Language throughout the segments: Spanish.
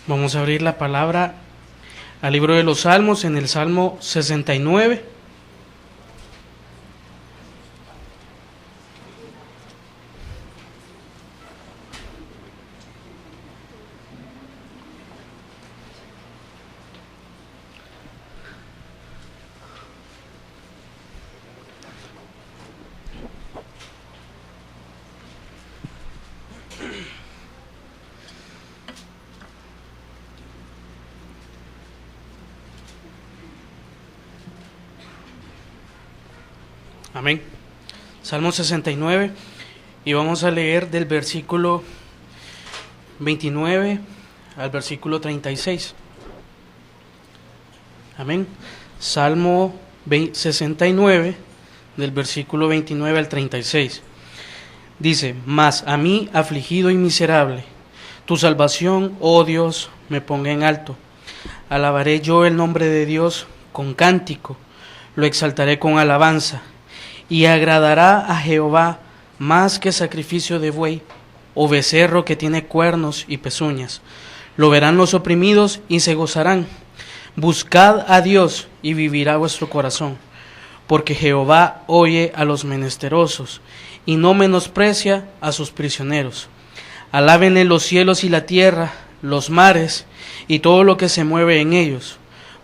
Vamos a abrir la palabra al libro de los Salmos, en el Salmo 69. Amén. Salmo 69, y vamos a leer del versículo 29 al versículo 36. Amén. Salmo 69, del versículo 29 al 36. Dice: Mas a mí, afligido y miserable, tu salvación, oh Dios, me ponga en alto. Alabaré yo el nombre de Dios con cántico, lo exaltaré con alabanza. Y agradará a Jehová más que sacrificio de buey o becerro que tiene cuernos y pezuñas. Lo verán los oprimidos y se gozarán. Buscad a Dios y vivirá vuestro corazón, porque Jehová oye a los menesterosos y no menosprecia a sus prisioneros. Alábenle los cielos y la tierra, los mares y todo lo que se mueve en ellos,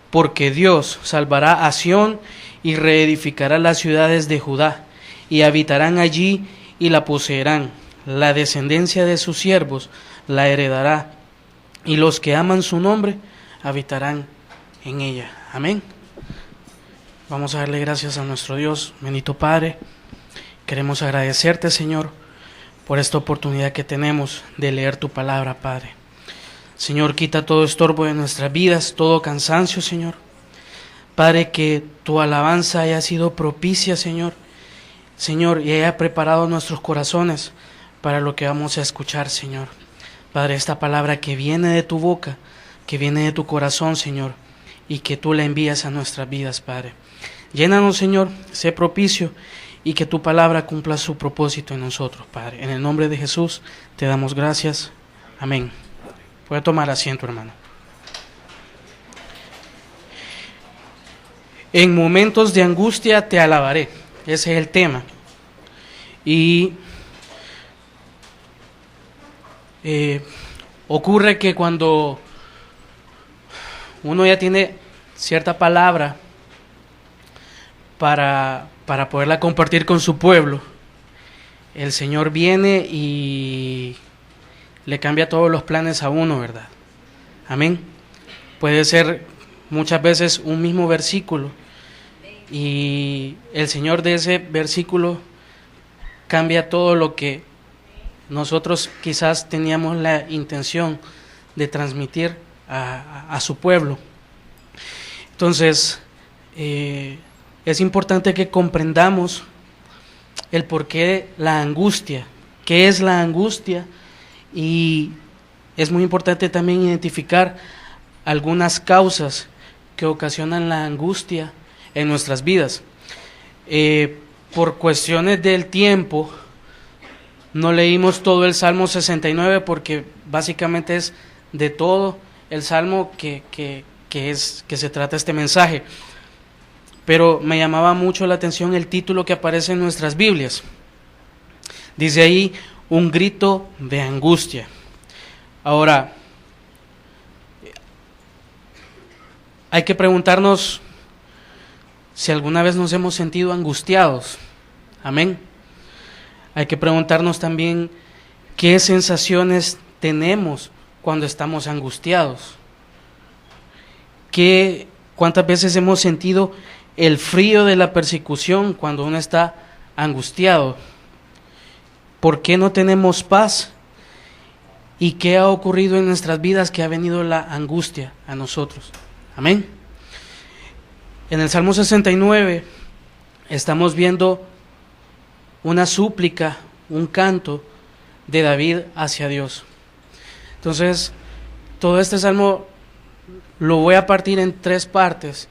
porque Dios salvará a Sión y reedificará las ciudades de Judá, y habitarán allí y la poseerán. La descendencia de sus siervos la heredará, y los que aman su nombre habitarán en ella. Amén. Vamos a darle gracias a nuestro Dios. Bendito Padre, queremos agradecerte, Señor, por esta oportunidad que tenemos de leer tu palabra, Padre. Señor, quita todo estorbo de nuestras vidas, todo cansancio, Señor. Padre, que tu alabanza haya sido propicia, Señor, y haya preparado nuestros corazones para lo que vamos a escuchar, Señor. Padre, esta palabra que viene de tu boca, que viene de tu corazón, Señor, y que tú la envías a nuestras vidas, Padre. Llénanos, Señor, sé propicio, y que tu palabra cumpla su propósito en nosotros, Padre. En el nombre de Jesús te damos gracias. Amén. Puede tomar asiento, hermano. En momentos de angustia te alabaré. Ese es el tema. Y ocurre que cuando uno ya tiene cierta palabra para poderla compartir con su pueblo, el Señor viene y le cambia todos los planes a uno, ¿verdad? Amén. Puede ser muchas veces un mismo versículo, y el Señor de ese versículo cambia todo lo que nosotros quizás teníamos la intención de transmitir a su pueblo. Entonces, es importante que comprendamos el porqué de la angustia, qué es la angustia, y es muy importante también identificar algunas causas que ocasionan la angustia en nuestras vidas. Por cuestiones del tiempo, no leímos todo el Salmo 69 porque básicamente es de todo el Salmo que se trata este mensaje. Pero me llamaba mucho la atención el título que aparece en nuestras Biblias. Dice ahí: un grito de angustia. Ahora, hay que preguntarnos si alguna vez nos hemos sentido angustiados. Amén. Hay que preguntarnos también qué sensaciones tenemos cuando estamos angustiados. ¿Cuántas veces hemos sentido el frío de la persecución cuando uno está angustiado? ¿Por qué no tenemos paz? ¿Y qué ha ocurrido en nuestras vidas que ha venido la angustia a nosotros? Amén. En el Salmo 69 estamos viendo una súplica, un canto de David hacia Dios. Entonces, todo este salmo lo voy a partir en 3 partes,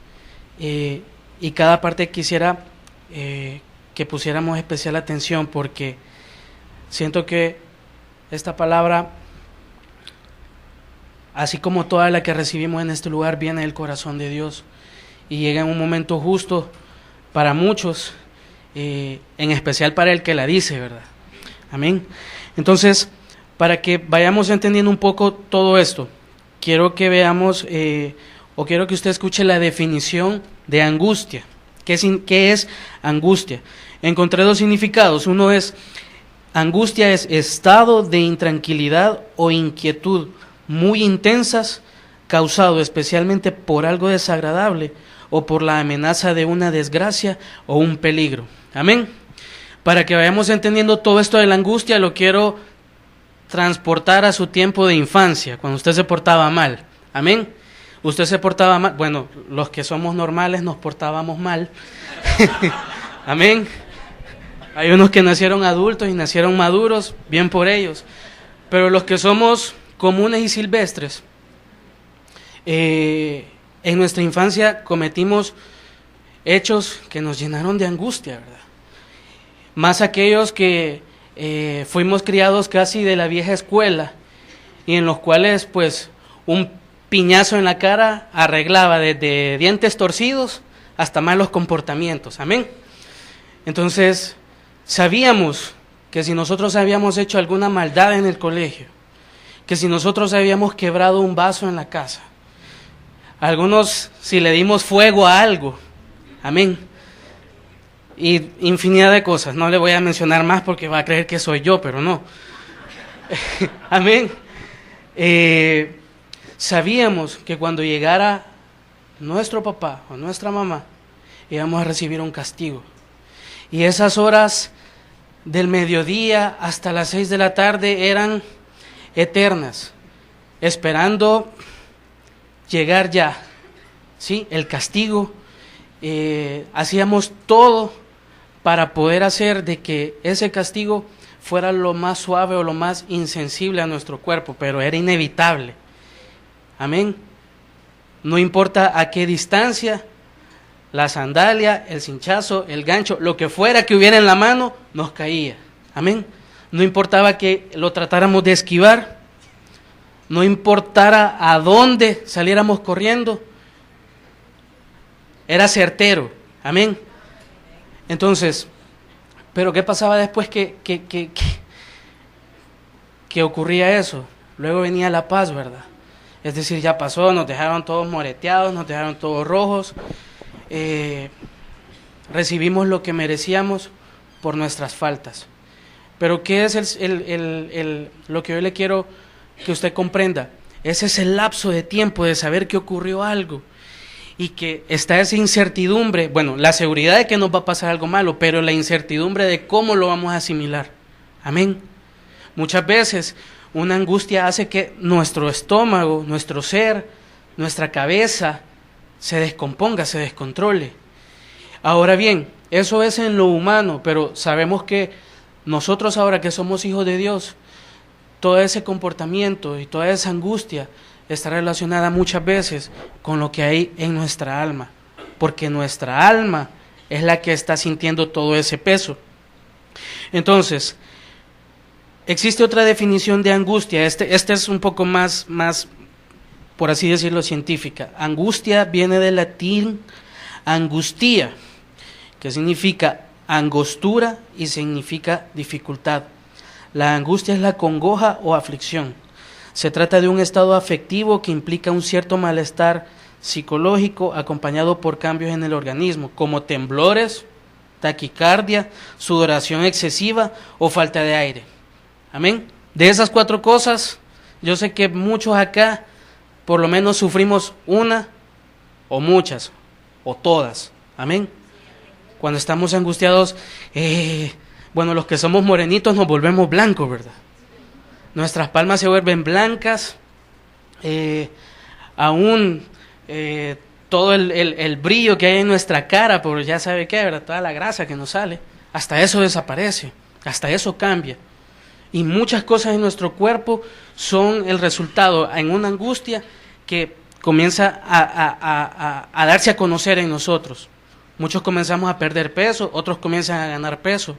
y cada parte quisiera que pusiéramos especial atención, porque siento que esta palabra así como toda la que recibimos en este lugar, viene del corazón de Dios y llega en un momento justo para muchos, en especial para el que la dice, ¿verdad? Amén. Entonces, para que vayamos entendiendo un poco todo esto, quiero que veamos, o quiero que usted escuche la definición de angustia. ¿Qué es angustia? Encontré dos significados. Uno es, angustia es estado de intranquilidad o inquietud muy intensas, causado especialmente por algo desagradable o por la amenaza de una desgracia o un peligro. Amén. Para que vayamos entendiendo todo esto de la angustia, lo quiero transportar a su tiempo de infancia, cuando usted se portaba mal. Amén. Usted se portaba mal, bueno, los que somos normales nos portábamos mal. Amén. Hay unos que nacieron adultos y nacieron maduros, bien por ellos. Pero los que somos comunes y silvestres, en nuestra infancia cometimos hechos que nos llenaron de angustia, ¿verdad? Más aquellos que fuimos criados casi de la vieja escuela y en los cuales pues un piñazo en la cara arreglaba desde dientes torcidos hasta malos comportamientos. Amén. Entonces sabíamos que si nosotros habíamos hecho alguna maldad en el colegio, que si nosotros habíamos quebrado un vaso en la casa, algunos si le dimos fuego a algo, amén, y infinidad de cosas, no le voy a mencionar más porque va a creer que soy yo, pero no. Amén. Sabíamos que cuando llegara nuestro papá o nuestra mamá, íbamos a recibir un castigo. Y esas horas del mediodía hasta las 6 de la tarde eran eternas, esperando llegar ya, ¿sí? El castigo. Hacíamos todo para poder hacer de que ese castigo fuera lo más suave o lo más insensible a nuestro cuerpo, pero era inevitable. Amén. No importa a qué distancia, la sandalia, el cinchazo, el gancho, lo que fuera que hubiera en la mano, nos caía. Amén. No importaba que lo tratáramos de esquivar, no importara a dónde saliéramos corriendo, era certero. Amén. Entonces, pero ¿qué pasaba después que ocurría eso? Luego venía la paz, ¿verdad? Es decir, ya pasó, nos dejaron todos moreteados, nos dejaron todos rojos, recibimos lo que merecíamos por nuestras faltas. Pero ¿qué es lo que yo le quiero que usted comprenda? Ese es el lapso de tiempo de saber que ocurrió algo y que está esa incertidumbre, bueno, la seguridad de que nos va a pasar algo malo, pero la incertidumbre de cómo lo vamos a asimilar. Amén. Muchas veces una angustia hace que nuestro estómago, nuestro ser, nuestra cabeza se descomponga, se descontrole. Ahora bien, eso es en lo humano, pero sabemos que nosotros ahora que somos hijos de Dios, todo ese comportamiento y toda esa angustia está relacionada muchas veces con lo que hay en nuestra alma, porque nuestra alma es la que está sintiendo todo ese peso. Entonces, existe otra definición de angustia, este es un poco más, por así decirlo, científica. Angustia viene del latín angustia, que significa angostura y significa dificultad. La angustia es la congoja o aflicción. Se trata de un estado afectivo que implica un cierto malestar psicológico acompañado por cambios en el organismo, como temblores, taquicardia, sudoración excesiva o falta de aire. Amén. De esas 4 cosas, yo sé que muchos acá por lo menos sufrimos una o muchas o todas. Amén. Cuando estamos angustiados, bueno, los que somos morenitos nos volvemos blancos, ¿verdad? Nuestras palmas se vuelven blancas, aún todo el brillo que hay en nuestra cara, por ya sabe qué, ¿verdad? Toda la grasa que nos sale, hasta eso desaparece, hasta eso cambia. Y muchas cosas en nuestro cuerpo son el resultado en una angustia que comienza a darse a conocer en nosotros. Muchos comenzamos a perder peso, otros comienzan a ganar peso.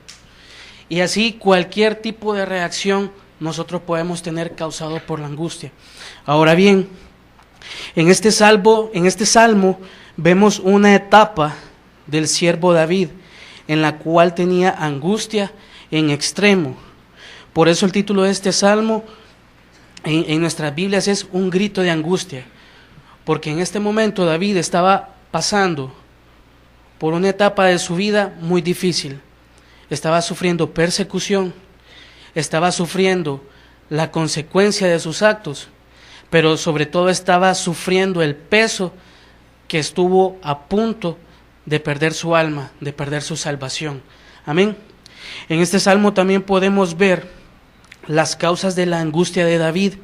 Y así cualquier tipo de reacción nosotros podemos tener causado por la angustia. Ahora bien, en este salmo vemos una etapa del siervo David en la cual tenía angustia en extremo. Por eso el título de este salmo en nuestras Biblias es un grito de angustia, porque en este momento David estaba pasando por una etapa de su vida muy difícil. Estaba sufriendo persecución, estaba sufriendo la consecuencia de sus actos, pero sobre todo estaba sufriendo el peso que estuvo a punto de perder su alma, de perder su salvación. Amén. En este salmo también podemos ver las causas de la angustia de David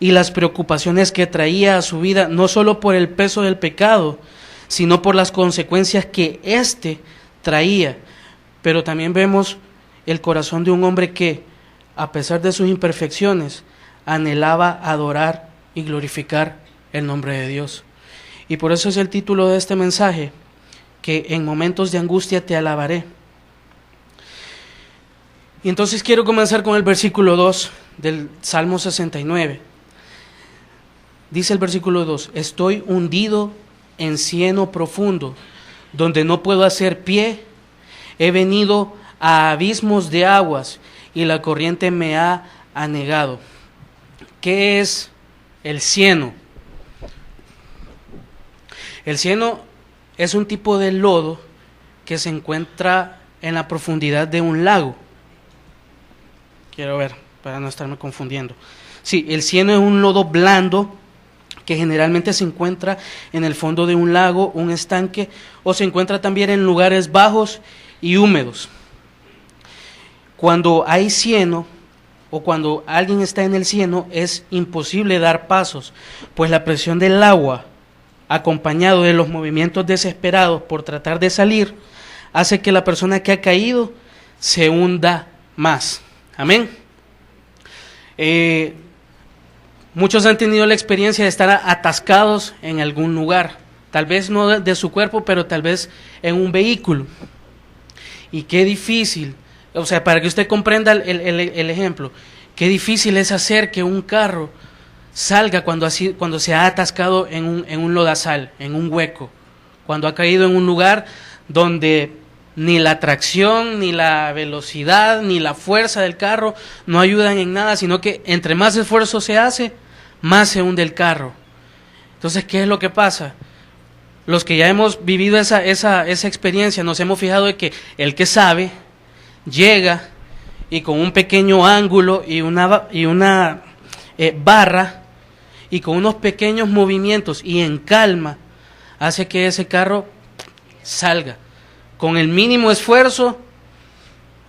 y las preocupaciones que traía a su vida, no solo por el peso del pecado, sino por las consecuencias que éste traía. Pero también vemos el corazón de un hombre que, a pesar de sus imperfecciones, anhelaba adorar y glorificar el nombre de Dios. Y por eso es el título de este mensaje, que en momentos de angustia te alabaré. Y entonces quiero comenzar con el versículo 2 del Salmo 69. Dice el versículo 2: estoy hundido en cieno profundo, donde no puedo hacer pie. He venido a abismos de aguas, y la corriente me ha anegado. ¿Qué es el cieno? El cieno es un tipo de lodo que se encuentra en la profundidad de un lago. Quiero ver, para no estarme confundiendo. Sí, el cieno es un lodo blando que generalmente se encuentra en el fondo de un lago, un estanque, o se encuentra también en lugares bajos y húmedos. Cuando hay cieno, o cuando alguien está en el cieno, es imposible dar pasos, pues la presión del agua, acompañado de los movimientos desesperados por tratar de salir, hace que la persona que ha caído se hunda más. Amén. Muchos han tenido la experiencia de estar atascados en algún lugar, tal vez no de su cuerpo, pero tal vez en un vehículo. Y qué difícil, o sea, para que usted comprenda el ejemplo, qué difícil es hacer que un carro salga cuando se ha atascado en un lodazal, en un hueco, cuando ha caído en un lugar donde ni la tracción, ni la velocidad, ni la fuerza del carro no ayudan en nada, sino que entre más esfuerzo se hace, más se hunde el carro. Entonces, ¿qué es lo que pasa? Los que ya hemos vivido esa experiencia, nos hemos fijado de que el que sabe llega y con un pequeño ángulo y una barra y con unos pequeños movimientos y en calma hace que ese carro salga con el mínimo esfuerzo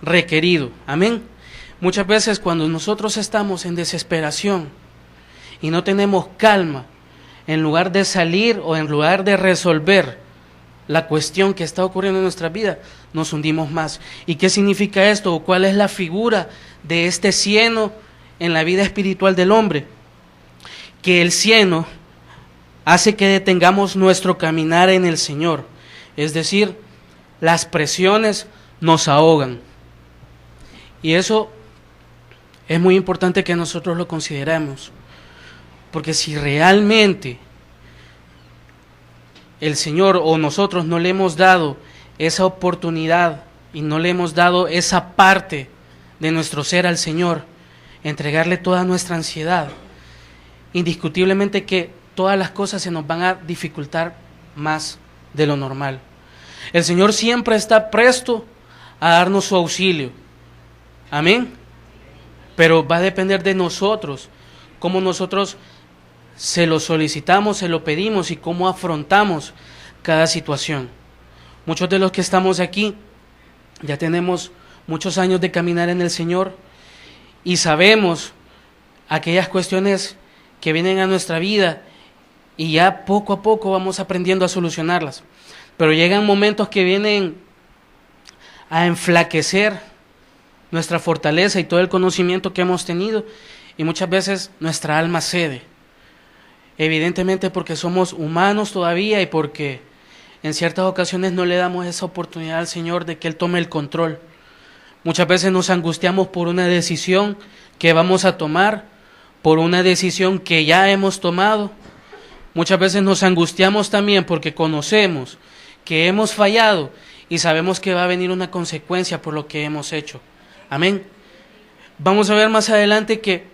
requerido. Amén. Muchas veces cuando nosotros estamos en desesperación y no tenemos calma, en lugar de salir o en lugar de resolver la cuestión que está ocurriendo en nuestra vida, nos hundimos más. ¿Y qué significa esto? ¿Cuál es la figura de este cieno en la vida espiritual del hombre? Que el cieno hace que detengamos nuestro caminar en el Señor. Es decir, las presiones nos ahogan. Y eso es muy importante que nosotros lo consideremos. Porque si realmente el Señor o nosotros no le hemos dado esa oportunidad y no le hemos dado esa parte de nuestro ser al Señor, entregarle toda nuestra ansiedad, indiscutiblemente que todas las cosas se nos van a dificultar más de lo normal. El Señor siempre está presto a darnos su auxilio. Amén. Pero va a depender de nosotros, cómo nosotros se lo solicitamos, se lo pedimos y cómo afrontamos cada situación. Muchos de los que estamos aquí ya tenemos muchos años de caminar en el Señor y sabemos aquellas cuestiones que vienen a nuestra vida y ya poco a poco vamos aprendiendo a solucionarlas. Pero llegan momentos que vienen a enflaquecer nuestra fortaleza y todo el conocimiento que hemos tenido y muchas veces nuestra alma cede. Evidentemente porque somos humanos todavía y porque en ciertas ocasiones no le damos esa oportunidad al Señor de que Él tome el control. Muchas veces nos angustiamos por una decisión que vamos a tomar por una decisión que ya hemos tomado. Muchas veces nos angustiamos también porque conocemos que hemos fallado y sabemos que va a venir una consecuencia por lo que hemos hecho. Amén. Vamos a ver más adelante que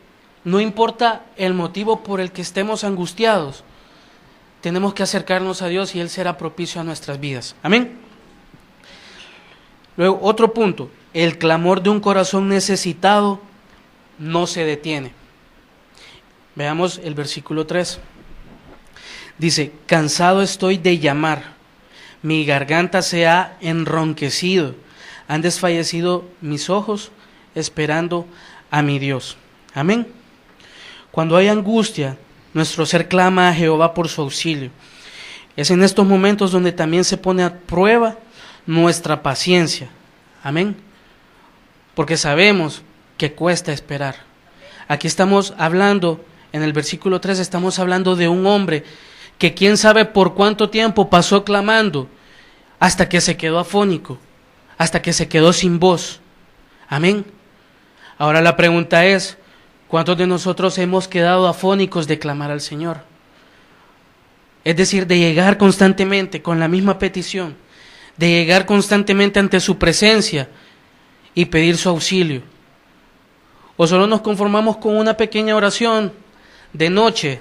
no importa el motivo por el que estemos angustiados, tenemos que acercarnos a Dios y Él será propicio a nuestras vidas. Amén. Luego, otro punto, el clamor de un corazón necesitado no se detiene. Veamos el versículo 3. Dice, cansado estoy de llamar, mi garganta se ha enronquecido, han desfallecido mis ojos esperando a mi Dios. Amén. Cuando hay angustia, nuestro ser clama a Jehová por su auxilio. Es en estos momentos donde también se pone a prueba nuestra paciencia. Amén. Porque sabemos que cuesta esperar. Aquí estamos hablando, en el versículo 3, estamos hablando de un hombre que quién sabe por cuánto tiempo pasó clamando hasta que se quedó afónico, hasta que se quedó sin voz. Amén. Ahora la pregunta es, ¿cuántos de nosotros hemos quedado afónicos de clamar al Señor? Es decir, de llegar constantemente con la misma petición, de llegar constantemente ante su presencia y pedir su auxilio. O solo nos conformamos con una pequeña oración de noche,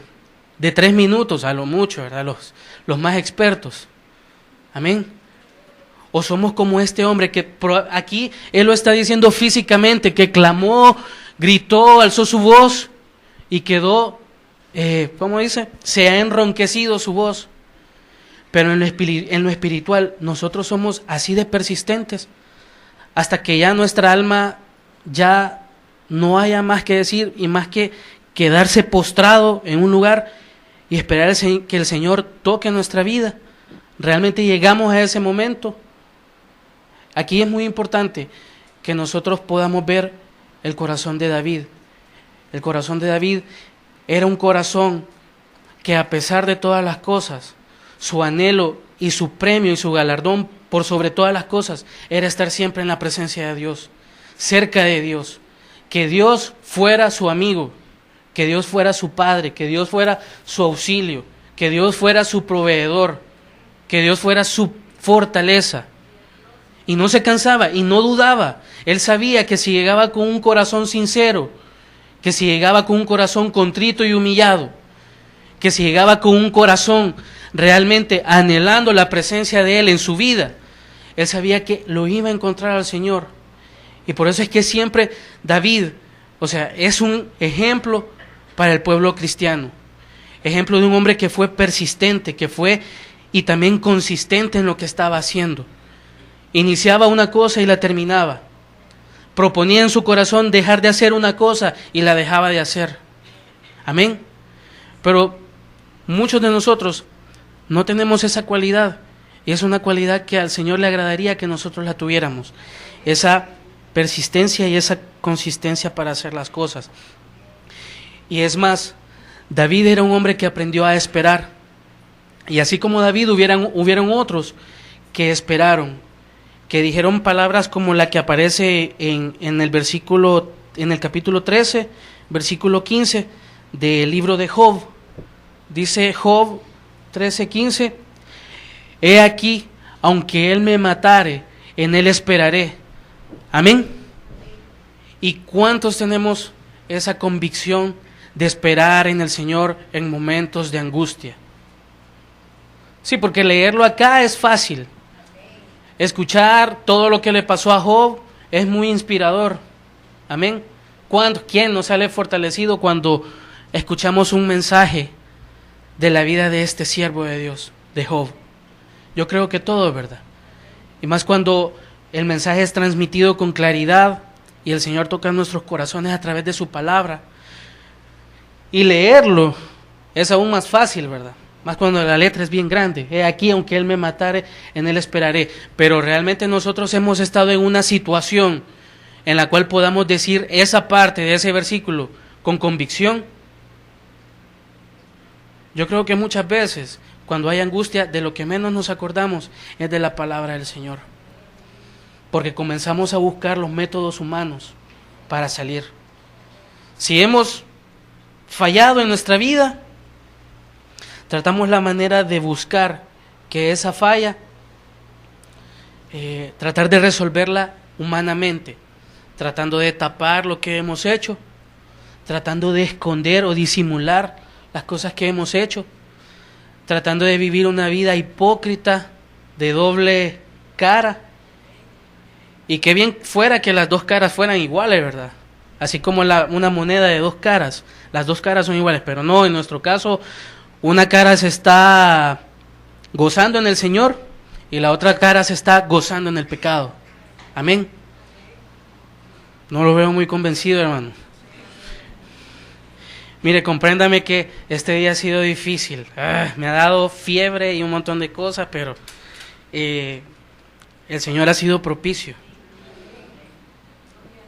de 3 minutos a lo mucho, ¿verdad? Los más expertos. Amén. O somos como este hombre que aquí él lo está diciendo físicamente, que clamó, gritó, alzó su voz y quedó, ¿cómo dice? Se ha enronquecido su voz. Pero en lo espiritual nosotros somos así de persistentes hasta que ya nuestra alma ya no haya más que decir y más que quedarse postrado en un lugar y esperar que el Señor toque nuestra vida. ¿Realmente llegamos a ese momento? Aquí es muy importante que nosotros podamos ver el corazón de David. El corazón de David era un corazón que a pesar de todas las cosas, su anhelo y su premio y su galardón por sobre todas las cosas era estar siempre en la presencia de Dios, cerca de Dios, que Dios fuera su amigo, que Dios fuera su padre, que Dios fuera su auxilio, que Dios fuera su proveedor, que Dios fuera su fortaleza. Y no se cansaba y no dudaba. Él sabía que si llegaba con un corazón sincero, que si llegaba con un corazón contrito y humillado, que si llegaba con un corazón realmente anhelando la presencia de Él en su vida, él sabía que lo iba a encontrar al Señor. Y por eso es que siempre David, es un ejemplo para el pueblo cristiano. Ejemplo de un hombre que fue persistente, que fue y también consistente en lo que estaba haciendo. Iniciaba una cosa y la terminaba. Proponía en su corazón dejar de hacer una cosa y la dejaba de hacer. Amén. Pero muchos de nosotros no tenemos esa cualidad. Y es una cualidad que al Señor le agradaría que nosotros la tuviéramos. Esa persistencia y esa consistencia para hacer las cosas. Y es más, David era un hombre que aprendió a esperar. Y así como David hubieron otros que esperaron, que dijeron palabras como la que aparece en el capítulo 13, versículo 15 del libro de Job. Dice Job 13:15, he aquí, aunque él me matare, en él esperaré. Amén. ¿Y cuántos tenemos esa convicción de esperar en el Señor en momentos de angustia? Sí, porque leerlo acá es fácil. Escuchar todo lo que le pasó a Job es muy inspirador. Amén. ¿Quién nos sale fortalecido cuando escuchamos un mensaje de la vida de este siervo de Dios, de Job? Yo creo que todo es verdad. Y más cuando el mensaje es transmitido con claridad y el Señor toca nuestros corazones a través de su palabra. Y leerlo es aún más fácil, ¿verdad? Más cuando la letra es bien grande. He aquí, aunque él me matare, en él esperaré. Pero realmente nosotros hemos estado en una situación en la cual podamos decir esa parte de ese versículo con convicción. Yo creo que muchas veces, cuando hay angustia, de lo que menos nos acordamos es de la palabra del Señor. Porque comenzamos a buscar los métodos humanos para salir. Si hemos fallado en nuestra vida, tratamos la manera de buscar que esa falla, tratar de resolverla humanamente, tratando de tapar lo que hemos hecho, tratando de esconder o disimular las cosas que hemos hecho, tratando de vivir una vida hipócrita, de doble cara. Y qué bien fuera que las dos caras fueran iguales, ¿verdad? Así como una moneda de dos caras, las dos caras son iguales, pero no, en nuestro caso, una cara se está gozando en el Señor y la otra cara se está gozando en el pecado. Amén. No lo veo muy convencido, hermano. Mire, compréndame que este día ha sido difícil. Me ha dado fiebre y un montón de cosas, pero el Señor ha sido propicio.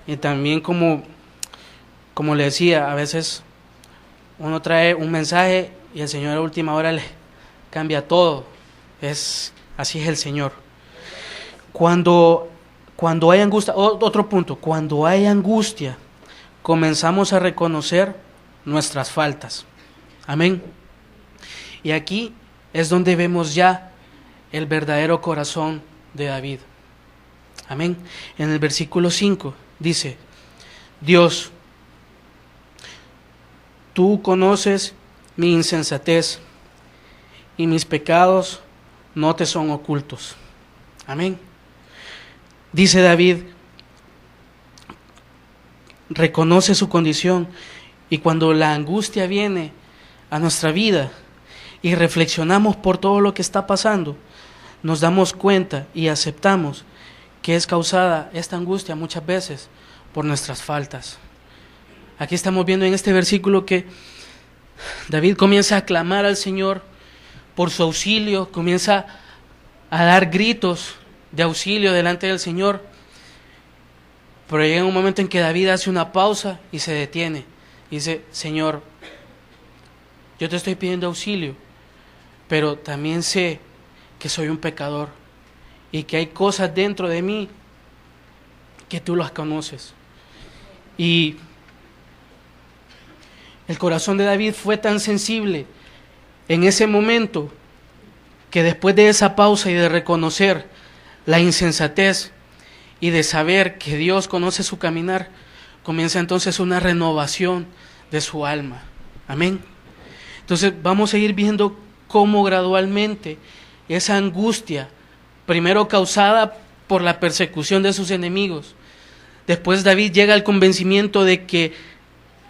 Y también como le decía, a veces uno trae un mensaje y el Señor a última hora le cambia todo. Así es el Señor. Cuando hay angustia, otro punto, cuando hay angustia, comenzamos a reconocer nuestras faltas. Amén. Y aquí es donde vemos ya el verdadero corazón de David. Amén. En el versículo 5 dice: Dios, tú conoces mi insensatez y mis pecados no te son ocultos. Amén. Dice David, reconoce su condición, y cuando la angustia viene a nuestra vida y reflexionamos por todo lo que está pasando, nos damos cuenta y aceptamos que es causada esta angustia muchas veces por nuestras faltas. Aquí estamos viendo en este versículo que David comienza a clamar al Señor por su auxilio, comienza a dar gritos de auxilio delante del Señor, pero llega un momento en que David hace una pausa y se detiene. Dice: Señor, yo te estoy pidiendo auxilio, pero también sé que soy un pecador y que hay cosas dentro de mí que tú las conoces. Y el corazón de David fue tan sensible en ese momento que después de esa pausa y de reconocer la insensatez y de saber que Dios conoce su caminar, comienza entonces una renovación de su alma. Amén. Entonces vamos a ir viendo cómo gradualmente esa angustia, primero causada por la persecución de sus enemigos, después David llega al convencimiento de que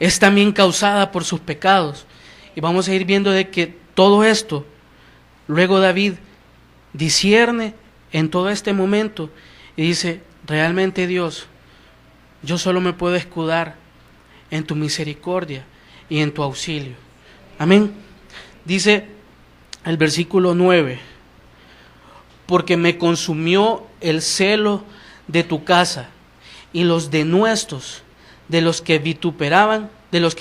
es también causada por sus pecados, y vamos a ir viendo de que todo esto, luego David discierne en todo este momento y dice: realmente Dios, yo solo me puedo escudar en tu misericordia y en tu auxilio. Amén. Dice el versículo 9: porque me consumió el celo de tu casa y los denuestos de los que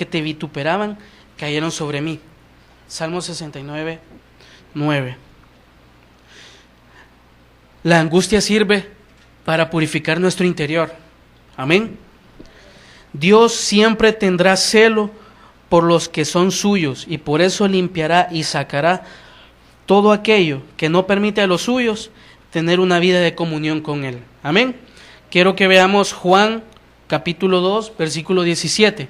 te vituperaban, cayeron sobre mí. Salmo 69, 9. La angustia sirve para purificar nuestro interior. Amén. Dios siempre tendrá celo por los que son suyos, y por eso limpiará y sacará todo aquello que no permite a los suyos tener una vida de comunión con Él. Amén. Quiero que veamos Juan capítulo 2, versículo 17.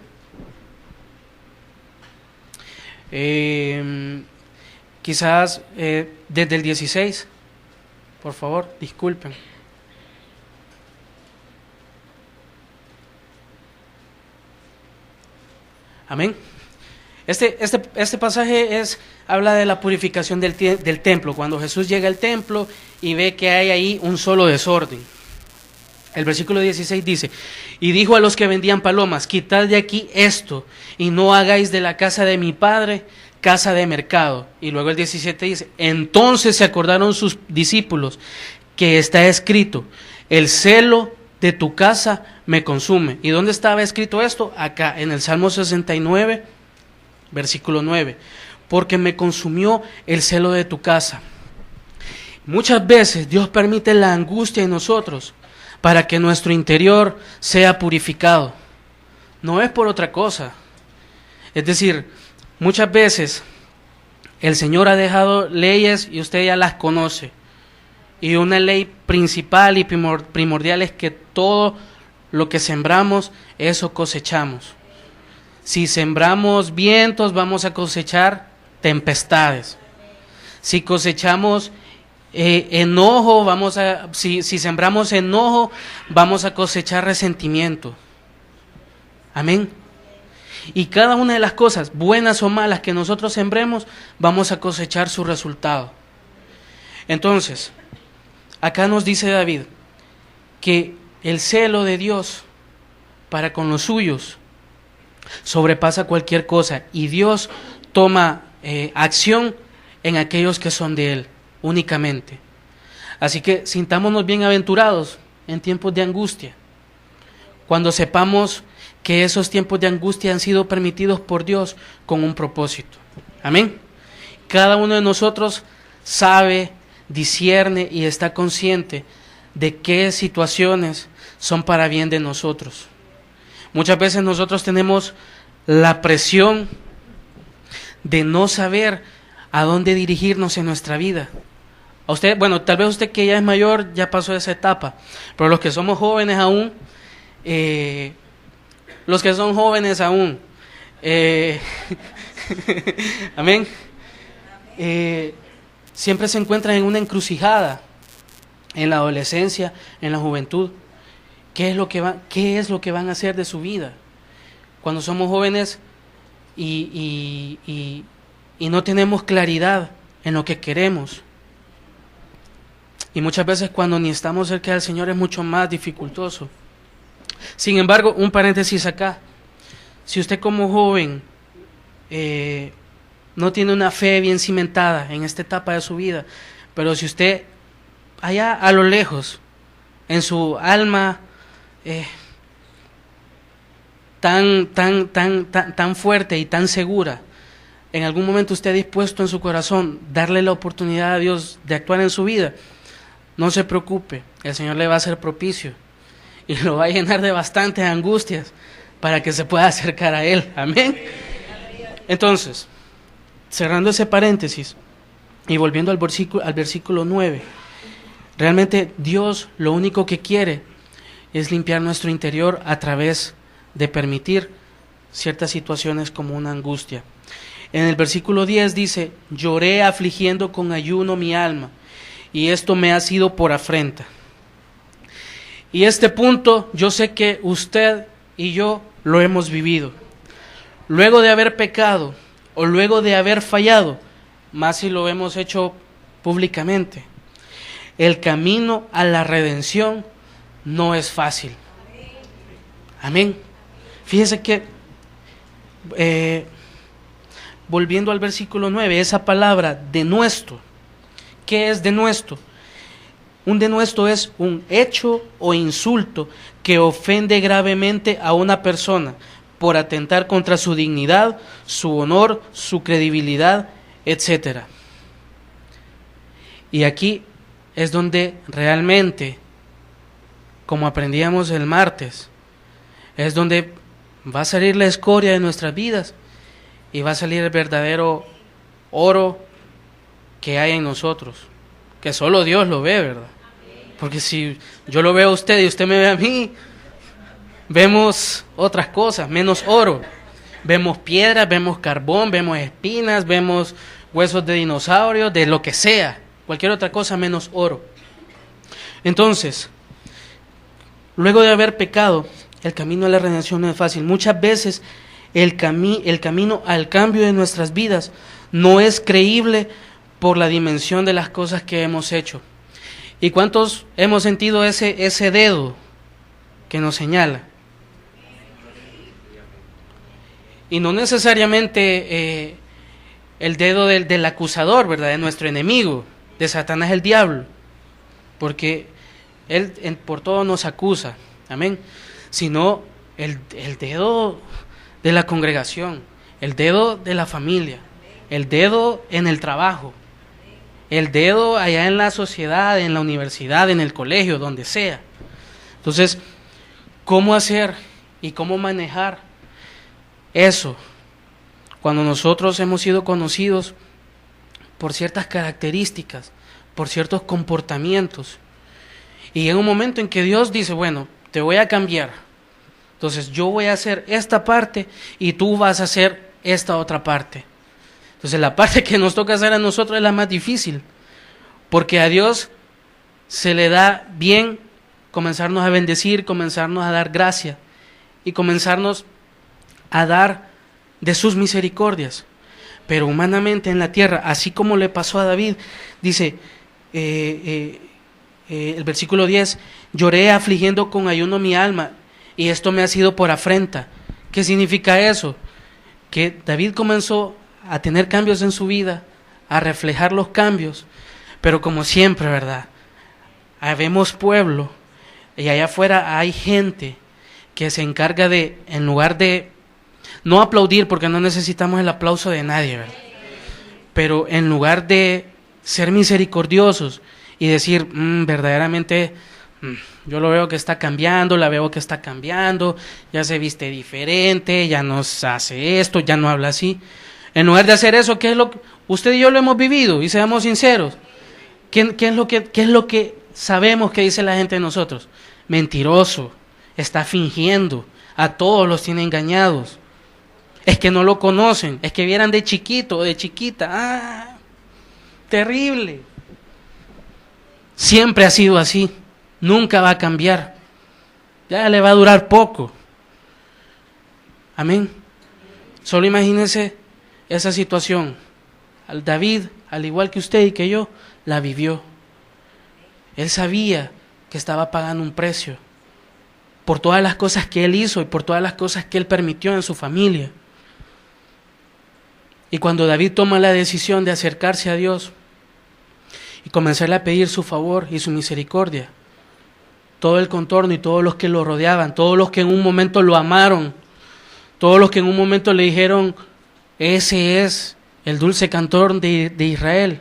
Quizás desde el 16, por favor, disculpen. Amén. Este pasaje habla de la purificación del templo, cuando Jesús llega al templo y ve que hay ahí un solo desorden. El versículo 16 dice: y dijo a los que vendían palomas: quitad de aquí esto, y no hagáis de la casa de mi padre casa de mercado. Y luego el 17 dice: entonces se acordaron sus discípulos que está escrito: el celo de tu casa me consume. ¿Y dónde estaba escrito esto? Acá, en el Salmo 69, versículo 9. Porque me consumió el celo de tu casa. Muchas veces Dios permite la angustia en nosotros para que nuestro interior sea purificado. no es por otra cosa. Es decir, muchas veces el Señor ha dejado leyes y usted ya las conoce. Y una ley principal y primordial es que todo lo que sembramos, eso cosechamos. Si sembramos vientos, vamos a cosechar tempestades. Si cosechamos enojo, si sembramos enojo, vamos a cosechar resentimiento. Amén. Y cada una de las cosas, buenas o malas, que nosotros sembremos, vamos a cosechar su resultado. Entonces, acá nos dice David que el celo de Dios para con los suyos sobrepasa cualquier cosa, y Dios toma acción en aquellos que son de Él únicamente. Así que sintámonos bienaventurados en tiempos de angustia, cuando sepamos que esos tiempos de angustia han sido permitidos por Dios con un propósito. Amén. Cada uno de nosotros sabe, discierne y está consciente de qué situaciones son para bien de nosotros. Muchas veces nosotros tenemos la presión de no saber a dónde dirigirnos en nuestra vida. A usted, bueno, tal vez usted que ya es mayor ya pasó esa etapa, pero los que somos jóvenes aún, amén, siempre se encuentran en una encrucijada en la adolescencia, en la juventud. ¿Qué es lo que van a hacer de su vida? Cuando somos jóvenes y no tenemos claridad en lo que queremos. Y muchas veces cuando ni estamos cerca del Señor es mucho más dificultoso. Sin embargo, un paréntesis acá. Si usted como joven no tiene una fe bien cimentada en esta etapa de su vida, pero si usted allá a lo lejos, en su alma tan fuerte y tan segura, en algún momento usted ha dispuesto en su corazón darle la oportunidad a Dios de actuar en su vida, no se preocupe, el Señor le va a hacer propicio y lo va a llenar de bastantes angustias para que se pueda acercar a Él. Amén. Entonces, cerrando ese paréntesis y volviendo al versículo 9, realmente Dios lo único que quiere es limpiar nuestro interior a través de permitir ciertas situaciones como una angustia. En el versículo 10 dice: lloré afligiendo con ayuno mi alma, y esto me ha sido por afrenta. Y este punto yo sé que usted y yo lo hemos vivido. Luego de haber pecado o luego de haber fallado, más si lo hemos hecho públicamente, el camino a la redención no es fácil. Amén. Fíjese que volviendo al versículo 9, esa palabra denuesto, ¿qué es denuesto? Un denuesto es un hecho o insulto que ofende gravemente a una persona por atentar contra su dignidad, su honor, su credibilidad, etc. Y aquí es donde realmente, como aprendíamos el martes, es donde va a salir la escoria de nuestras vidas y va a salir el verdadero oro que hay en nosotros, que solo Dios lo ve, ¿verdad? Porque si yo lo veo a usted y usted me ve a mí, vemos otras cosas, menos oro. Vemos piedras, vemos carbón, vemos espinas, vemos huesos de dinosaurios, de lo que sea, cualquier otra cosa menos oro. Entonces, luego de haber pecado, el camino a la redención no es fácil. Muchas veces el camino al cambio de nuestras vidas no es creíble por la dimensión de las cosas que hemos hecho. ¿Y cuántos hemos sentido ese dedo que nos señala? Y no necesariamente el dedo del acusador, ¿verdad? De nuestro enemigo, de Satanás el diablo, porque él por todo nos acusa, amén, sino el dedo de la congregación, el dedo de la familia, el dedo en el trabajo, el dedo allá en la sociedad, en la universidad, en el colegio, donde sea. Entonces, ¿cómo hacer y cómo manejar eso, cuando nosotros hemos sido conocidos por ciertas características, por ciertos comportamientos, y llega un momento en que Dios dice, bueno, te voy a cambiar, entonces yo voy a hacer esta parte y tú vas a hacer esta otra parte. Entonces la parte que nos toca hacer a nosotros es la más difícil, porque a Dios se le da bien comenzarnos a bendecir, comenzarnos a dar gracia y comenzarnos a dar de sus misericordias. Pero humanamente en la tierra, así como le pasó a David, dice el versículo 10, lloré afligiendo con ayuno mi alma, y esto me ha sido por afrenta. ¿Qué significa eso? Que David comenzó a tener cambios en su vida, a reflejar los cambios, pero como siempre, ¿verdad? Habemos pueblo, y allá afuera hay gente que se encarga de, en lugar de no aplaudir, porque no necesitamos el aplauso de nadie, ¿verdad? Pero en lugar de ser misericordiosos y decir, verdaderamente, yo lo veo que está cambiando, la veo que está cambiando, ya se viste diferente, ya no hace esto, ya no habla así. En lugar de hacer eso, ¿qué es lo que usted y yo lo hemos vivido? Y seamos sinceros, ¿qué es lo que sabemos que dice la gente de nosotros? Mentiroso, está fingiendo, a todos los tiene engañados. Es que no lo conocen, es que vieran de chiquito o de chiquita, terrible. Siempre ha sido así, nunca va a cambiar, ya le va a durar poco. Amén. Solo imagínense esa situación. David, al igual que usted y que yo, la vivió. Él sabía que estaba pagando un precio por todas las cosas que él hizo y por todas las cosas que él permitió en su familia. Y cuando David toma la decisión de acercarse a Dios y comenzarle a pedir su favor y su misericordia, todo el contorno y todos los que lo rodeaban, todos los que en un momento lo amaron, todos los que en un momento le dijeron, ese es el dulce cantor de Israel,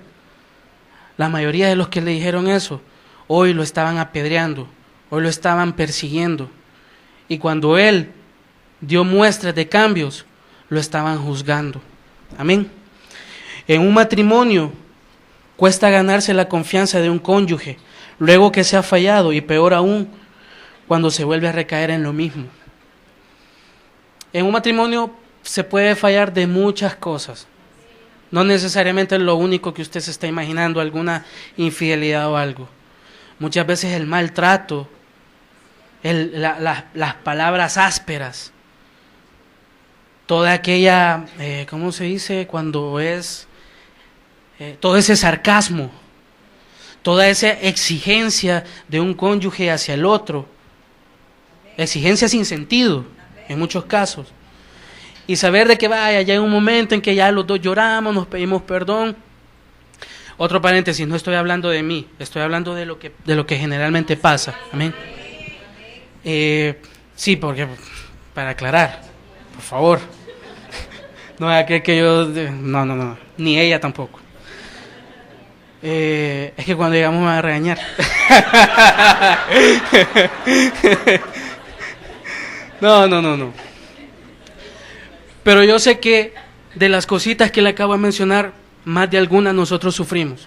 la mayoría de los que le dijeron eso, hoy lo estaban apedreando, hoy lo estaban persiguiendo. Y cuando él dio muestras de cambios, lo estaban juzgando. Amén. En un matrimonio cuesta ganarse la confianza de un cónyuge, luego que se ha fallado, y peor aún, cuando se vuelve a recaer en lo mismo. En un matrimonio se puede fallar de muchas cosas. No necesariamente es lo único que usted se está imaginando, alguna infidelidad o algo. Muchas veces el maltrato, las palabras ásperas, toda aquella, ¿cómo se dice? Cuando es, todo ese sarcasmo, toda esa exigencia de un cónyuge hacia el otro, exigencia sin sentido, en muchos casos. Y saber de que vaya, ya hay un momento en que ya los dos lloramos, nos pedimos perdón. Otro paréntesis, no estoy hablando de mí, estoy hablando de lo que generalmente pasa. Amén. Sí, porque, para aclarar, por favor. No vaya a creer que yo... No, ni ella tampoco. Es que cuando llegamos me van a regañar. No. Pero yo sé que de las cositas que le acabo de mencionar, más de alguna nosotros sufrimos.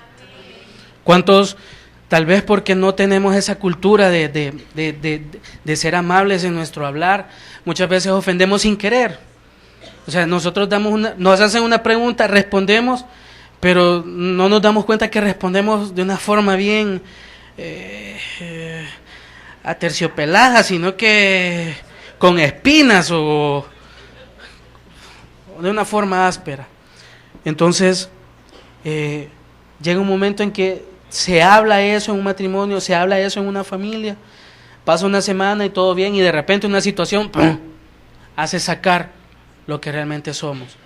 ¿Cuántos, tal vez porque no tenemos esa cultura de ser amables en nuestro hablar, muchas veces ofendemos sin querer? O sea, nosotros nos hacen una pregunta, respondemos, pero no nos damos cuenta que respondemos de una forma bien aterciopelada, sino que con espinas o de una forma áspera. Entonces, llega un momento en que se habla eso en un matrimonio, se habla eso en una familia, pasa una semana y todo bien, y de repente una situación ¡pum!, hace sacar lo que realmente somos.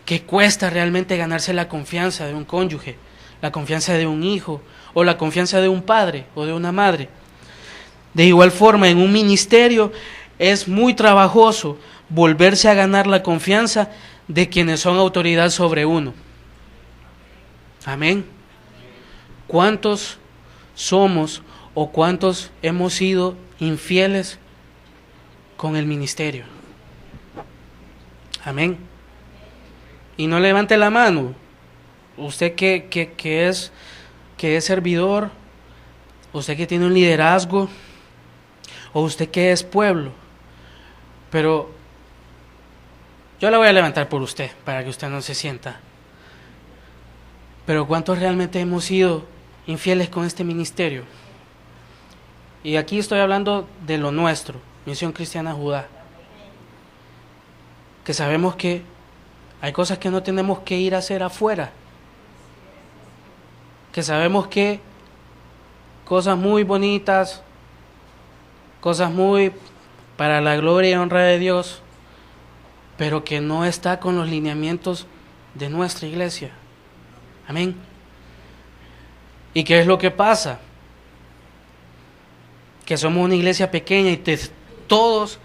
¿Qué cuesta realmente ganarse la confianza de un cónyuge, la confianza de un hijo, o la confianza de un padre o de una madre? De igual forma, en un ministerio es muy trabajoso volverse a ganar la confianza de quienes son autoridad sobre uno. Amén. ¿Cuántos somos o cuántos hemos sido infieles con el ministerio? Amén. Y no levante la mano. Usted que es servidor, usted que tiene un liderazgo, o usted que es pueblo. Pero yo la voy a levantar por usted, para que usted no se sienta. Pero ¿cuántos realmente hemos sido infieles con este ministerio? Y aquí estoy hablando de lo nuestro, Misión Cristiana Judá. Que sabemos que hay cosas que no tenemos que ir a hacer afuera. Que sabemos que cosas muy bonitas, cosas muy para la gloria y honra de Dios, pero que no está con los lineamientos de nuestra iglesia. Amén. ¿Y qué es lo que pasa? Que somos una iglesia pequeña y todos,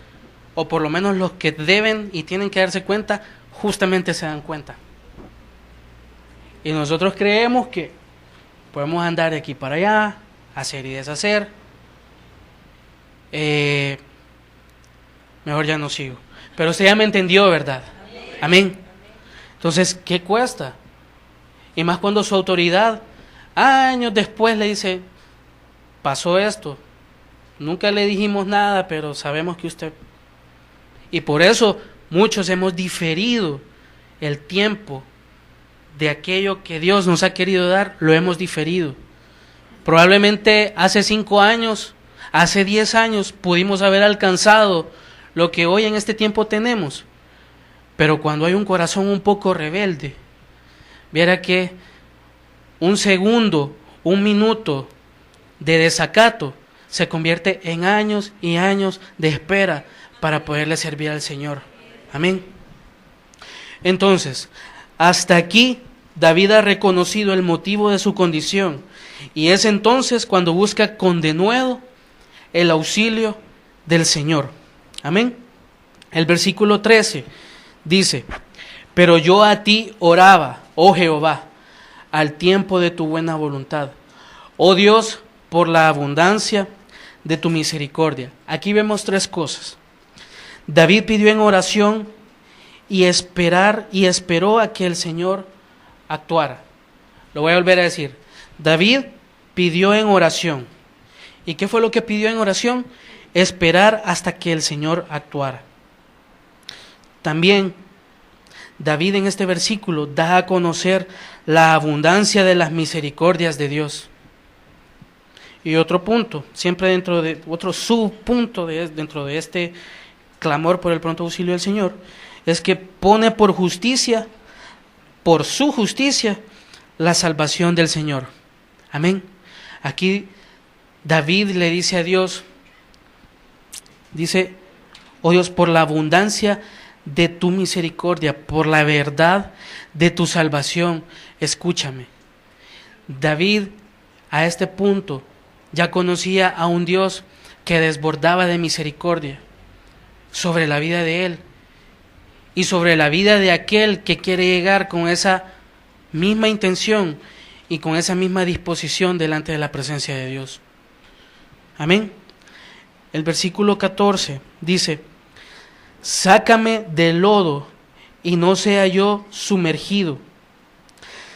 o por lo menos los que deben y tienen que darse cuenta, justamente se dan cuenta. Y nosotros creemos que podemos andar de aquí para allá, hacer y deshacer. Mejor ya no sigo. Pero usted ya me entendió, ¿verdad? Amén. Entonces, ¿qué cuesta? Y más cuando su autoridad, años después, le dice, pasó esto. Nunca le dijimos nada, pero sabemos que usted... Y por eso muchos hemos diferido el tiempo de aquello que Dios nos ha querido dar, lo hemos diferido. Probablemente hace 5 años, hace 10 años pudimos haber alcanzado lo que hoy en este tiempo tenemos. Pero cuando hay un corazón un poco rebelde, viera que un segundo, un minuto de desacato se convierte en años y años de espera para poderle servir al Señor. Amén. Entonces, hasta aquí David ha reconocido el motivo de su condición, y es entonces cuando busca con denuedo el auxilio del Señor. Amén. El versículo 13 dice: pero yo a ti oraba, oh Jehová, al tiempo de tu buena voluntad, oh Dios, por la abundancia de tu misericordia. Aquí vemos 3 cosas. David pidió en oración y esperó a que el Señor actuara. Lo voy a volver a decir. David pidió en oración. ¿Y qué fue lo que pidió en oración? Esperar hasta que el Señor actuara. También David en este versículo da a conocer la abundancia de las misericordias de Dios. Y otro punto, siempre dentro de otro subpunto dentro de este clamor por el pronto auxilio del Señor, es que pone por justicia, por su justicia, la salvación del Señor. Amén. Aquí David le dice a Dios, dice: oh Dios, por la abundancia de tu misericordia, por la verdad de tu salvación, escúchame. David a este punto ya conocía a un Dios que desbordaba de misericordia sobre la vida de él y sobre la vida de aquel que quiere llegar con esa misma intención y con esa misma disposición delante de la presencia de Dios. Amén. El versículo 14 dice: sácame del lodo y no sea yo sumergido,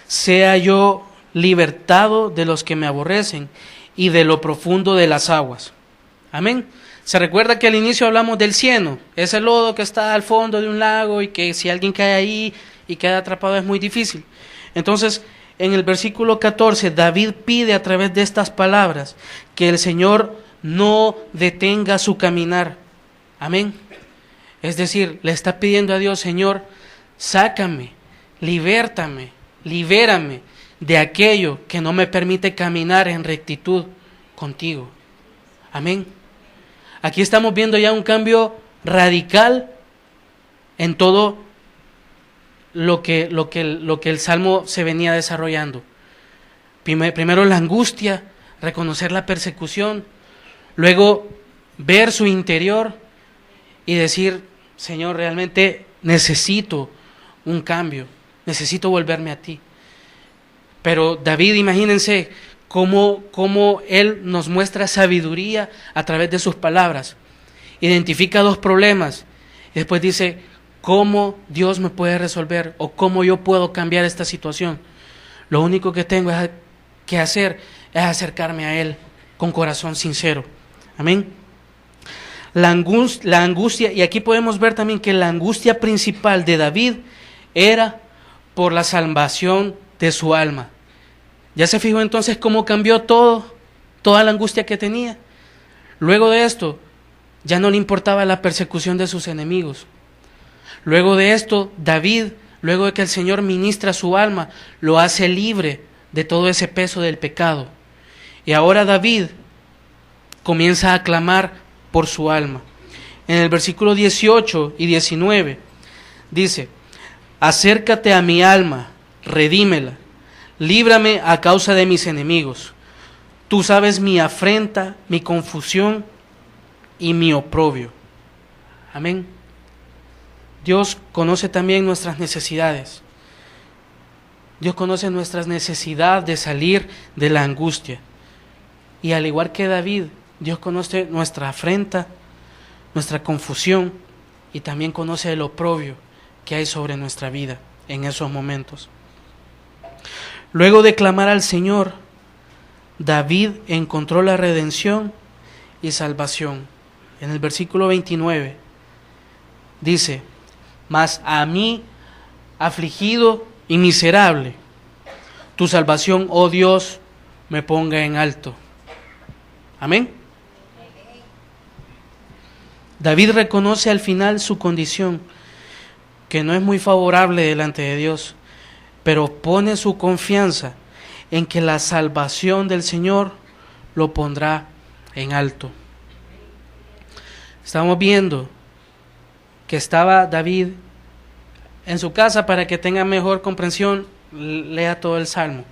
sea yo libertado de los que me aborrecen y de lo profundo de las aguas. Amén. Se recuerda que al inicio hablamos del cieno, ese lodo que está al fondo de un lago y que si alguien cae ahí y queda atrapado es muy difícil. Entonces, en el versículo 14, David pide a través de estas palabras que el Señor no detenga su caminar. Amén. Es decir, le está pidiendo a Dios: Señor, sácame, libértame, libérame de aquello que no me permite caminar en rectitud contigo. Amén. Aquí estamos viendo ya un cambio radical en todo lo que el Salmo se venía desarrollando. Primero la angustia, reconocer la persecución, luego ver su interior y decir: Señor, realmente necesito un cambio, necesito volverme a ti. Pero David, imagínense cómo él nos muestra sabiduría a través de sus palabras. Identifica 2 problemas y después dice: cómo Dios me puede resolver o cómo yo puedo cambiar esta situación. Lo único que tengo que hacer es acercarme a Él con corazón sincero. Amén. La angustia, y aquí podemos ver también que la angustia principal de David era por la salvación de su alma. ¿Ya se fijó entonces cómo cambió toda la angustia que tenía? Luego de esto, ya no le importaba la persecución de sus enemigos. Luego de esto, David, luego de que el Señor ministra su alma, lo hace libre de todo ese peso del pecado. Y ahora David comienza a clamar por su alma. En el versículo 18 y 19 dice: acércate a mi alma, redímela, líbrame a causa de mis enemigos. Tú sabes mi afrenta, mi confusión y mi oprobio. Amén. Dios conoce también nuestras necesidades. Dios conoce nuestra necesidad de salir de la angustia. Y al igual que David, Dios conoce nuestra afrenta, nuestra confusión y también conoce el oprobio que hay sobre nuestra vida en esos momentos. Luego de clamar al Señor, David encontró la redención y salvación. En el versículo 29 dice: mas a mí, afligido y miserable, tu salvación, oh Dios, me ponga en alto. Amén. David reconoce al final su condición, que no es muy favorable delante de Dios, pero pone su confianza en que la salvación del Señor lo pondrá en alto. Estamos viendo que estaba David en su casa. Para que tenga mejor comprensión, lea todo el Salmo.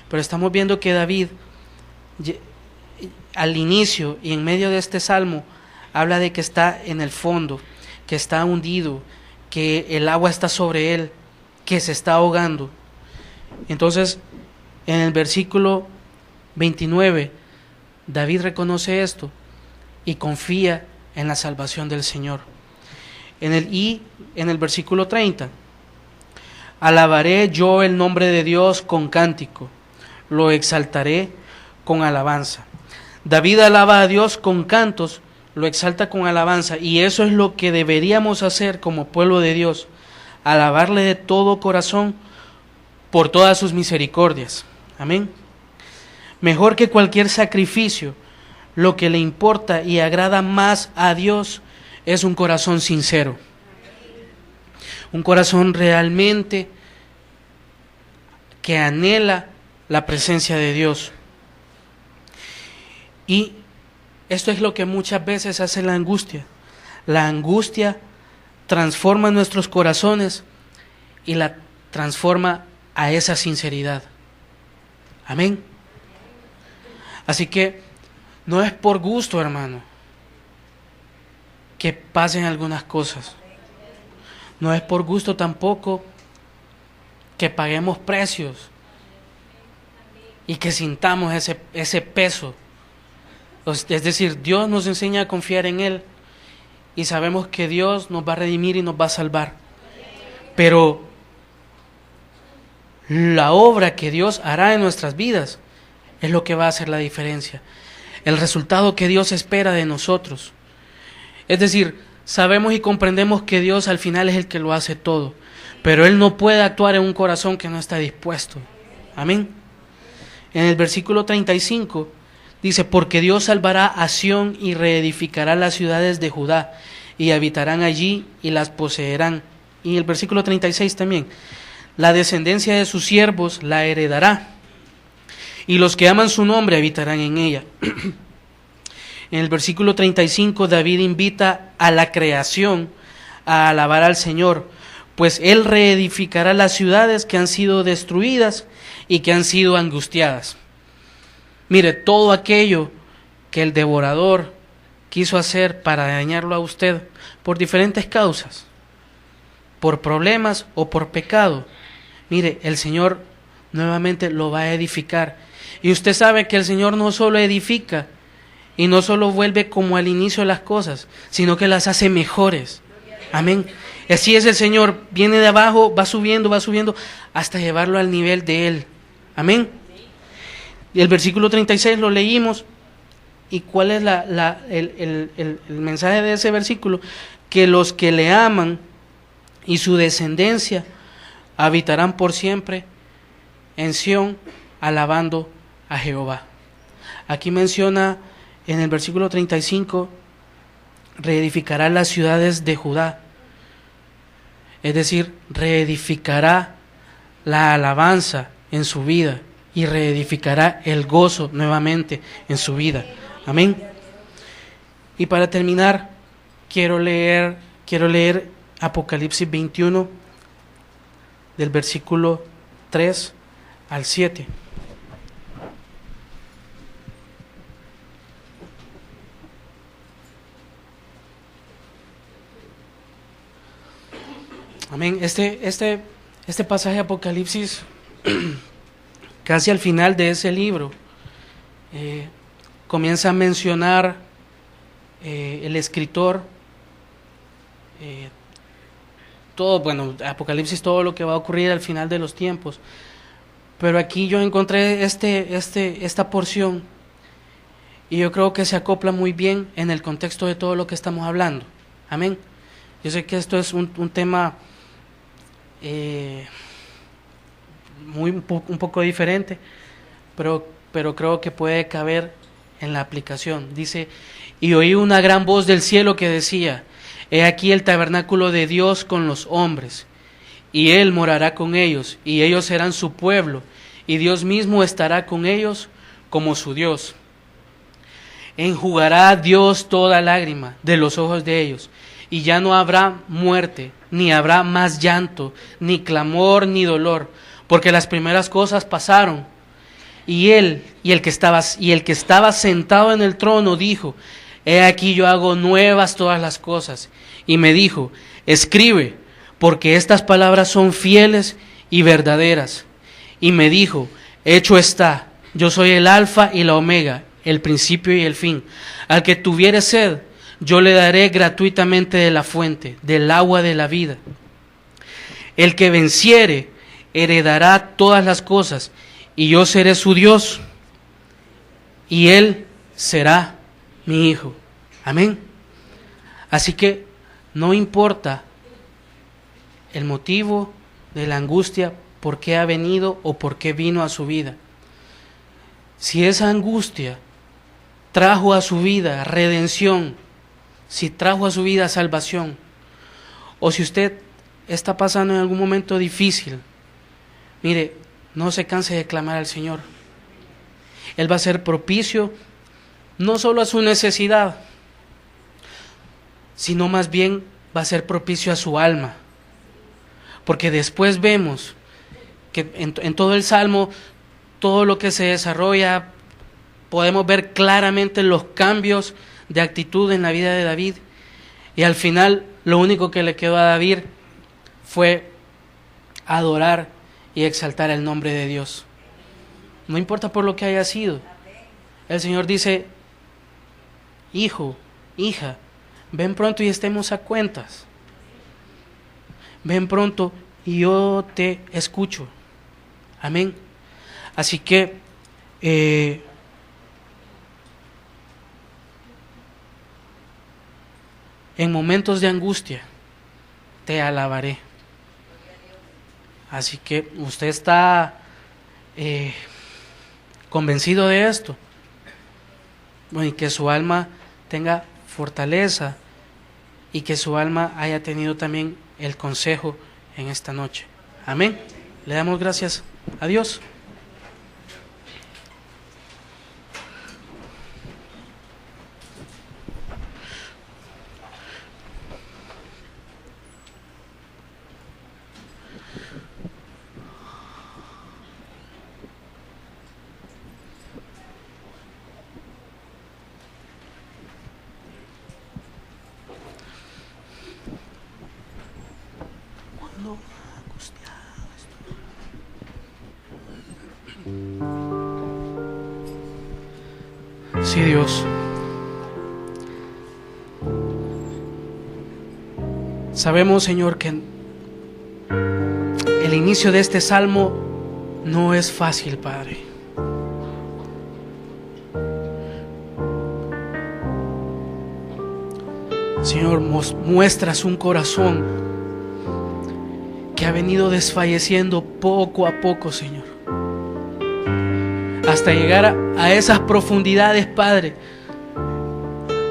Pero estamos viendo que David, al inicio y en medio de este Salmo, habla de que está en el fondo, que está hundido, que el agua está sobre él, que se está ahogando. Entonces, en el versículo 29, David reconoce esto y confía en la salvación del Señor. En el versículo 30, alabaré yo el nombre de Dios con cántico, lo exaltaré con alabanza. David alaba a Dios con cantos, lo exalta con alabanza, y eso es lo que deberíamos hacer como pueblo de Dios, alabarle de todo corazón por todas sus misericordias. Amén. Mejor que cualquier sacrificio, lo que le importa y agrada más a Dios es un corazón sincero, un corazón realmente que anhela la presencia de Dios. Y esto es lo que muchas veces hace la angustia. La angustia transforma nuestros corazones y la transforma a esa sinceridad. Amén. Así que no es por gusto, hermano, que pasen algunas cosas. No es por gusto tampoco que paguemos precios y que sintamos ese peso. Es decir, Dios nos enseña a confiar en Él y sabemos que Dios nos va a redimir y nos va a salvar. Pero la obra que Dios hará en nuestras vidas es lo que va a hacer la diferencia. El resultado que Dios espera de nosotros. Es decir, sabemos y comprendemos que Dios al final es el que lo hace todo, pero Él no puede actuar en un corazón que no está dispuesto. Amén. En el versículo 35 dice: porque Dios salvará a Sión y reedificará las ciudades de Judá, y habitarán allí y las poseerán. Y el versículo 36 también: la descendencia de sus siervos la heredará, y los que aman su nombre habitarán en ella. En el versículo 35 David invita a la creación a alabar al Señor, pues Él reedificará las ciudades que han sido destruidas y que han sido angustiadas. Mire, todo aquello que el devorador quiso hacer para dañarlo a usted por diferentes causas, por problemas o por pecado, mire, el Señor nuevamente lo va a edificar. Y usted sabe que el Señor no solo edifica y no solo vuelve como al inicio las cosas, sino que las hace mejores. Amén. Y así es el Señor, viene de abajo, va subiendo, hasta llevarlo al nivel de Él. Amén. Y el versículo 36 lo leímos. ¿Y cuál es el mensaje de ese versículo? Que los que le aman y su descendencia habitarán por siempre en Sión, alabando a Jehová. Aquí menciona en el versículo 35, reedificará las ciudades de Judá. Es decir, reedificará la alabanza en su vida y reedificará el gozo nuevamente en su vida. Amén. Y para terminar, quiero leer Apocalipsis 21, del versículo 3 al 7. Amén. Este pasaje de Apocalipsis, casi al final de ese libro, comienza a mencionar el escritor Apocalipsis, todo lo que va a ocurrir al final de los tiempos. Pero aquí yo encontré esta porción y yo creo que se acopla muy bien en el contexto de todo lo que estamos hablando. Amén. Yo sé que esto es un tema un poco diferente, pero creo que puede caber en la aplicación. Dice: y oí una gran voz del cielo que decía: he aquí el tabernáculo de Dios con los hombres, y Él morará con ellos, y ellos serán su pueblo, y Dios mismo estará con ellos como su Dios. Enjugará Dios toda lágrima de los ojos de ellos, y ya no habrá muerte, ni habrá más llanto, ni clamor, ni dolor, porque las primeras cosas pasaron. Y el que estaba sentado en el trono dijo: he aquí yo hago nuevas todas las cosas. Y me dijo: escribe, porque estas palabras son fieles y verdaderas. Y me dijo: hecho está, yo soy el Alfa y la Omega, el principio y el fin. Al que tuviere sed, yo le daré gratuitamente de la fuente, del agua de la vida. El que venciere, heredará todas las cosas, y yo seré su Dios, y él será mi hijo. Amén. Así que no importa el motivo de la angustia, por qué ha venido o por qué vino a su vida. Si esa angustia trajo a su vida redención, si trajo a su vida salvación, o si usted está pasando en algún momento difícil, mire, no se canse de clamar al Señor. Él va a ser propicio no solo a su necesidad, sino más bien va a ser propicio a su alma. Porque después vemos que en todo el Salmo, todo lo que se desarrolla, podemos ver claramente los cambios de actitud en la vida de David. Y al final, lo único que le quedó a David fue adorar y exaltar el nombre de Dios. No importa por lo que haya sido. El Señor dice: hijo, hija, ven pronto y estemos a cuentas. Ven pronto y yo te escucho. Amén. Así que en momentos de angustia te alabaré. Así que usted está convencido de esto. Bueno, y que su alma tenga fortaleza y que su alma haya tenido también el consejo en esta noche. Amén. Le damos gracias a Dios. Sí, Dios. Sabemos, Señor, que el inicio de este salmo no es fácil, Padre. Señor, muestras un corazón que ha venido desfalleciendo poco a poco, Señor, hasta llegar a esas profundidades, Padre,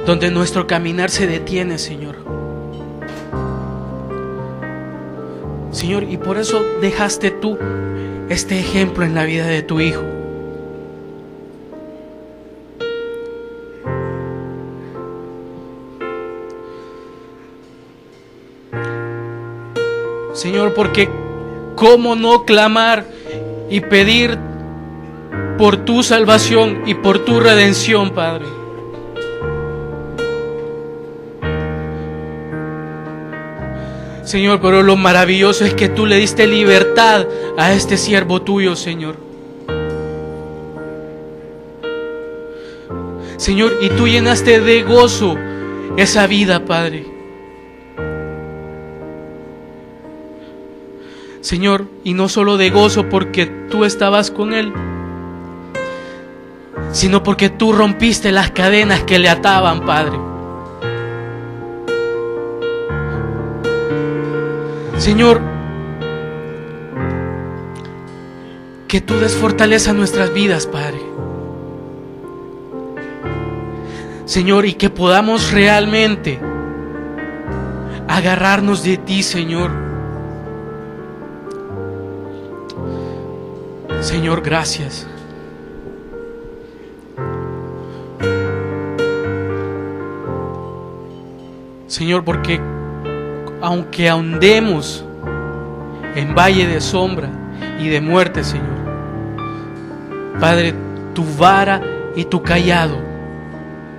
donde nuestro caminar se detiene, Señor. Señor, y por eso dejaste tú este ejemplo en la vida de tu Hijo. Señor, porque cómo no clamar y pedir por tu salvación y por tu redención, Padre. Señor, pero lo maravilloso es que tú le diste libertad a este siervo tuyo, Señor. Señor, y tú llenaste de gozo esa vida, Padre. Señor, y no solo de gozo porque tú estabas con él, sino porque tú rompiste las cadenas que le ataban, Padre. Señor, que tú des fortaleza a nuestras vidas, Padre. Señor, y que podamos realmente agarrarnos de ti, Señor. Señor, gracias. Señor, porque aunque ahondemos en valle de sombra y de muerte, Señor, Padre, tu vara y tu cayado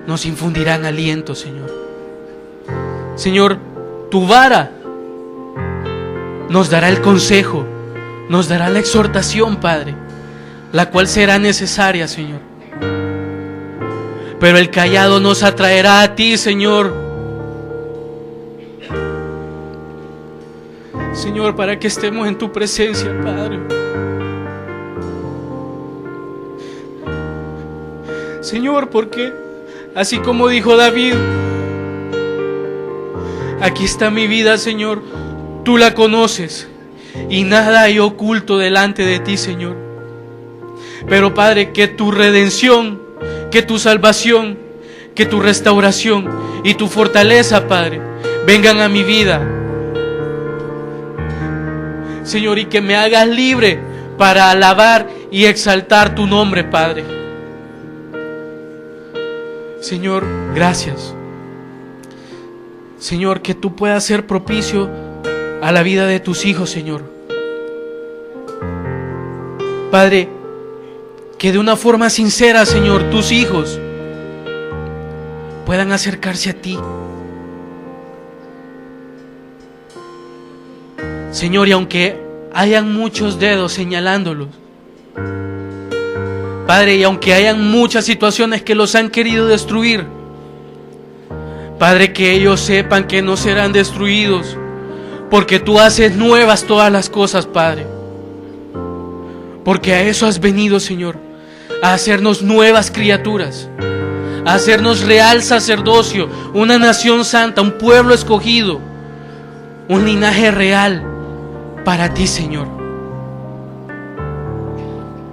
nos infundirán aliento, Señor. Señor, tu vara nos dará el consejo, nos dará la exhortación, Padre, la cual será necesaria, Señor. Pero el cayado nos atraerá a ti, Señor. Señor, para que estemos en tu presencia, Padre. Señor, porque así como dijo David, aquí está mi vida, Señor, tú la conoces y nada hay oculto delante de ti, Señor. Pero, Padre, que tu redención, que tu salvación, que tu restauración y tu fortaleza, Padre, vengan a mi vida, Señor, y que me hagas libre para alabar y exaltar tu nombre, Padre. Señor, gracias. Señor, que tú puedas ser propicio a la vida de tus hijos, Señor. Padre, que de una forma sincera, Señor, tus hijos puedan acercarse a ti. Señor, y aunque hayan muchos dedos señalándolos, Padre, y aunque hayan muchas situaciones que los han querido destruir, Padre, que ellos sepan que no serán destruidos, porque tú haces nuevas todas las cosas, Padre. Porque a eso has venido, Señor, a hacernos nuevas criaturas, a hacernos real sacerdocio, una nación santa, un pueblo escogido, un linaje real para ti, Señor.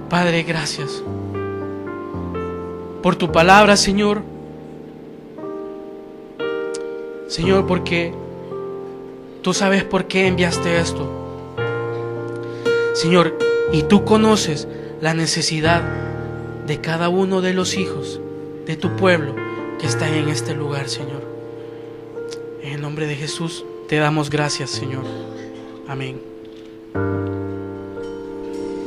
Padre, gracias por tu palabra, Señor. Señor, porque tú sabes por qué enviaste esto, Señor, y tú conoces la necesidad de cada uno de los hijos de tu pueblo que están en este lugar, Señor. En el nombre de Jesús te damos gracias, Señor. Amén.